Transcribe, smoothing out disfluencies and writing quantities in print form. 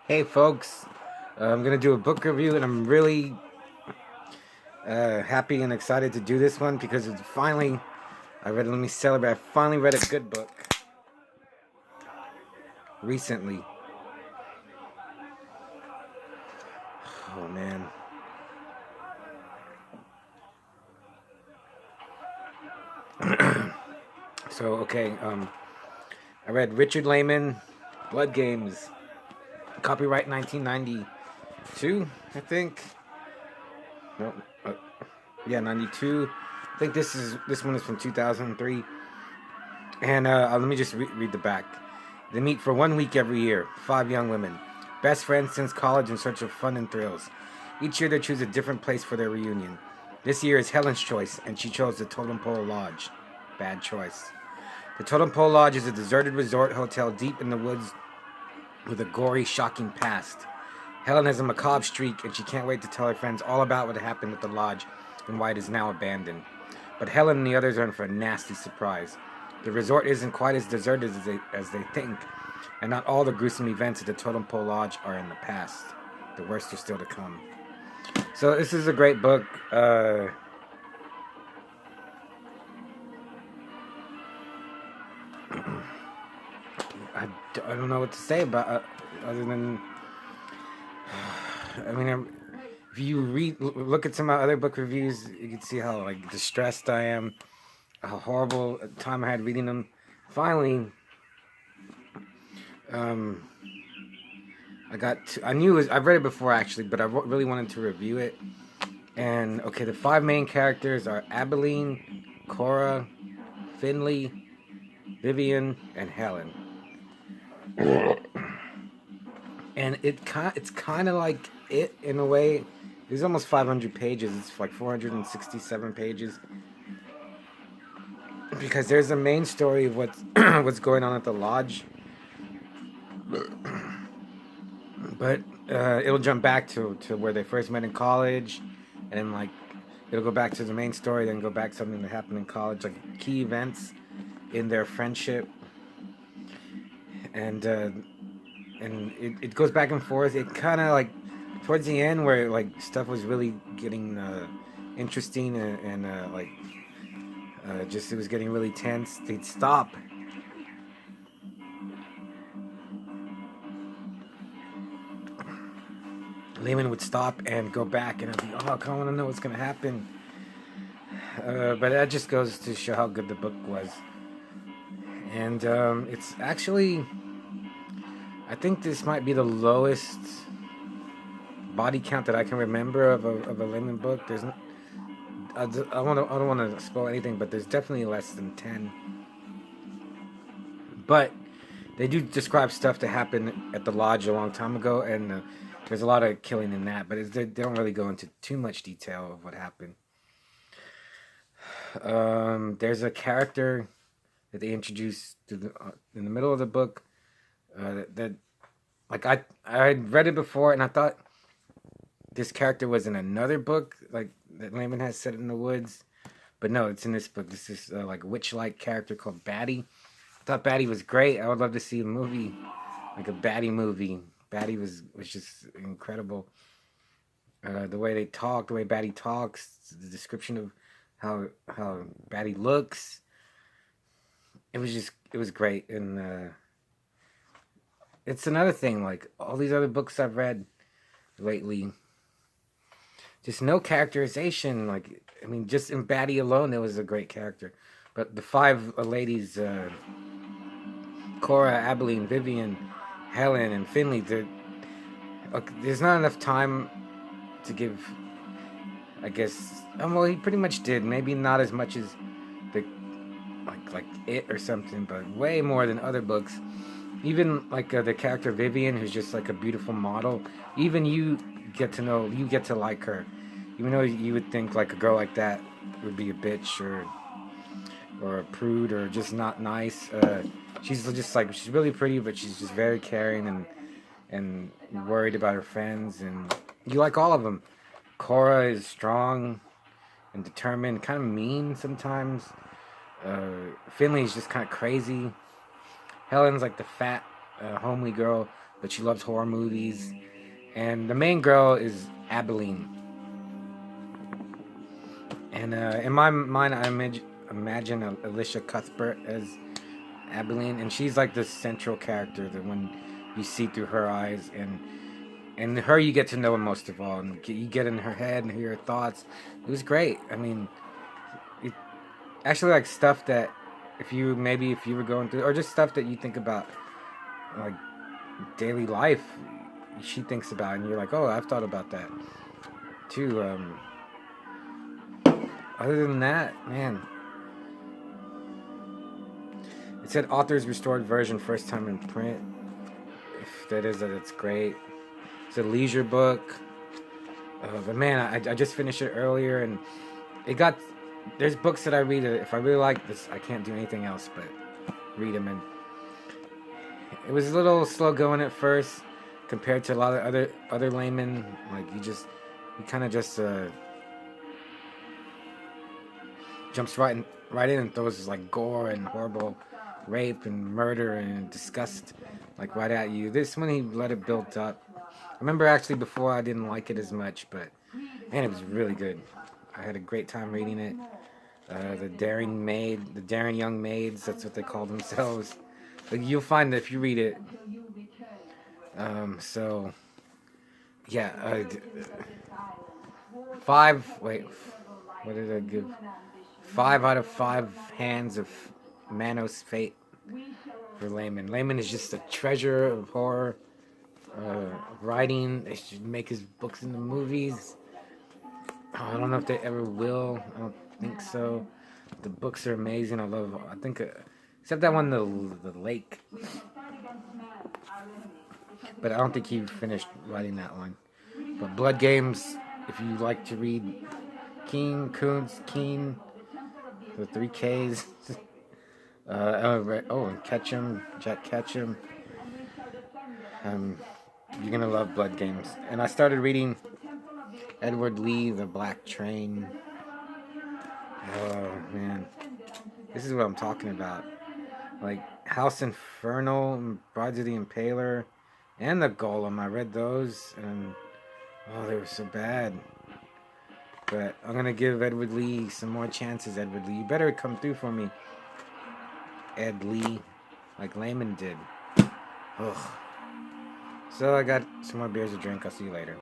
Hey folks, I'm gonna do a book review, and I'm really happy and excited to do this one because it's finally Let me celebrate. I finally read a good book recently. Oh man. So okay, I read Richard Laymon, Blood Games, copyright 1992, I think. No, yeah, 92. I think this one is from 2003. And let me just read the back. They meet for 1 week every year, 5 young women, best friends since college in search of fun and thrills. Each year they choose a different place for their reunion. This year is Helen's choice, and she chose the Totem Pole Lodge. Bad choice. The Totem Pole Lodge is a deserted resort hotel deep in the woods with a gory, shocking past. Helen has a macabre streak, and she can't wait to tell her friends all about what happened at the lodge and why it is now abandoned. But Helen and the others are in for a nasty surprise. The resort isn't quite as deserted as they think, and not all the gruesome events at the Totem Pole Lodge are in the past. The worst are still to come. So this is a great book. I don't know what to say about other than I mean, if you look at some of my other book reviews, you can see how like distressed I am, how horrible time I had reading them. Finally, um, I knew I've read it before actually, but I really wanted to review it. And okay, the 5 main characters are Abilene, Cora, Finley, Vivian, and Helen. And it's kind of like it in a way. It's almost 500 pages. It's like 467 pages because there's a main story of what's what's going on at the lodge, but it'll jump back to where they first met in college, and then like it'll go back to the main story, then go back to something that happened in college, like key events in their friendship, and it goes back and forth. It kind of like towards the end where like stuff was really getting interesting and like just it was getting really tense. They'd stop. Laymon would stop and go back, and I'd be, oh, I want to know what's gonna happen. But that just goes to show how good the book was, and it's actually, I think this might be the lowest body count that I can remember of a Laymon book. I don't want to spoil anything, but there's definitely less than 10. But they do describe stuff that happened at the lodge a long time ago, and there's a lot of killing in that, but they don't really go into too much detail of what happened. There's a character that they introduced in the middle of the book that like I read it before, and I thought this character was in another book like that Laymon has set in the woods, but no, it's in this book. This is like a witch-like character called Batty. I thought Batty was great. I would love to see a movie, like a Batty movie. Batty was just incredible. The way they talk, the way Batty talks, the description of how Batty looks. It was great, and it's another thing. Like all these other books I've read lately, just no characterization. Like I mean, just in Batty alone, there was a great character. But the 5 ladies, Cora, Abilene, Vivian, Helen, and Finley, there's not enough time to give. I guess. Well, he pretty much did. Maybe not as much as the like it or something, but way more than other books. Even like the character Vivian, who's just like a beautiful model. Even you get to like her, even though you would think like a girl like that would be a bitch or a prude or just not nice. She's just like she's really pretty, but she's just very caring and worried about her friends, and you like all of them. Cora is strong and determined, kind of mean sometimes. Finley's just kind of crazy. Helen's like the fat a homely girl, but she loves horror movies. And the main girl is Abilene. And in my mind, I imagine Alicia Cuthbert as Abilene, and she's like the central character, the one you see through her eyes, and her you get to know most of all, and you get in her head and hear her thoughts. It was great. I mean, it actually like stuff that if you were going through, or just stuff that you think about like daily life, she thinks about, and you're like, oh, I've thought about that too. Other than that, man, it said author's restored version, first time in print. If that is that, it's great. It's a leisure book. But man, I just finished it earlier, and it got. There's books that I read that if I really like this, I can't do anything else but read them. And it was a little slow going at first compared to a lot of other Laymon. Like you kind of just jumps right in and throws like gore and horrible rape and murder and disgust like right at you. This one he let it build up. I remember actually before I didn't like it as much, but man, it was really good. I had a great time reading it. The daring young maids, that's what they call themselves. But you'll find that if you read it. So yeah, what did I give? 5 out of 5 hands of Manos fate for Laymon. Laymon is just a treasure of horror writing. They should make his books into movies. I don't know if they ever will. I don't think so. The books are amazing. I think, except that one, the lake. But I don't think he finished writing that one. But Blood Games, if you like to read Keen, the 3Ks. And Ketchum, Jack Ketchum. You're gonna love Blood Games. And I started reading Edward Lee, The Black Train. Oh man, this is what I'm talking about. Like House Infernal, Brides of the Impaler, and The Golem. I read those, and they were so bad. But I'm gonna give Edward Lee some more chances. Edward Lee, you better come through for me, Ed Lee, like Laymon did. Ugh. So I got some more beers to drink. I'll see you later.